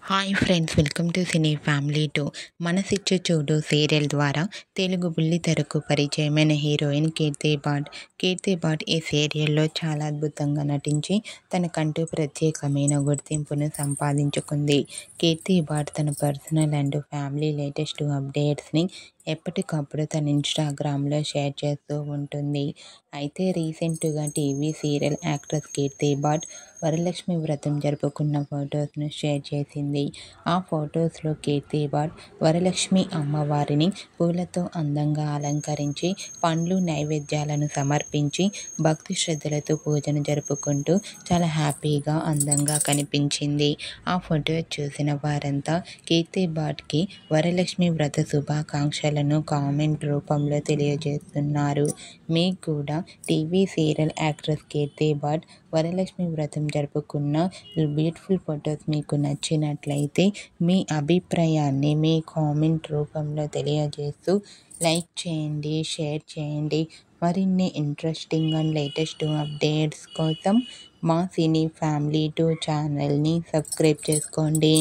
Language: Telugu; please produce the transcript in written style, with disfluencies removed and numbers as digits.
Hi friends, welcome to cine family 2. మనసిచ్చే చూడు సీరియల్ ద్వారా తెలుగు బుల్లితెరకు పరిచయమైన హీరోయిన్ కీర్తి బాట్ ఈ సీరియల్లో చాలా అద్భుతంగా నటించి తనకంటూ ప్రత్యేకమైన గుర్తింపును సంపాదించుకుంది. కీర్తి బాట్ తన పర్సనల్ అండ్ ఫ్యామిలీ లేటెస్ట్ అప్డేట్స్ని ఎప్పటికప్పుడు తన ఇన్స్టాగ్రామ్లో షేర్ చేస్తూ ఉంటుంది. అయితే రీసెంట్గా టీవీ సీరియల్ యాక్ట్రెస్ కీర్తి బాట్ వరలక్ష్మి వ్రతం జరుపుకున్న ఫొటోస్ను షేర్ చేసింది. ఆ ఫొటోస్లో కీర్తి బాట్ వరలక్ష్మి అమ్మవారిని పూలతో అందంగా అలంకరించి, పండ్లు నైవేద్యాలను సమర్పించి, భక్తి శ్రద్ధలతో పూజను జరుపుకుంటూ చాలా హ్యాపీగా అందంగా కనిపించింది. ఆ ఫోటో చూసిన వారంతా కీర్తి బాట్కి వరలక్ష్మి వ్రత శుభాకాంక్షలను కామెంట్ రూపంలో తెలియజేస్తున్నారు. మీకు కూడా టీవీ సీరియల్ యాక్ట్రెస్ కీర్తి బాట్ వరలక్ష్మి వ్రతం జరుపుకున్న బ్యూటిఫుల్ ఫొటోస్ మీకు నచ్చినట్లయితే మీ అభిప్రాయాన్ని మీ కామెంట్ రూపంలో తెలియజేస్తూ లైక్ చేయండి, షేర్ చేయండి. మరిన్ని ఇంట్రెస్టింగ్ అండ్ లేటెస్ట్ అప్డేట్స్ కోసం మా సినీ ఫ్యామిలీ 2 ఛానల్ని సబ్స్క్రైబ్ చేసుకోండి.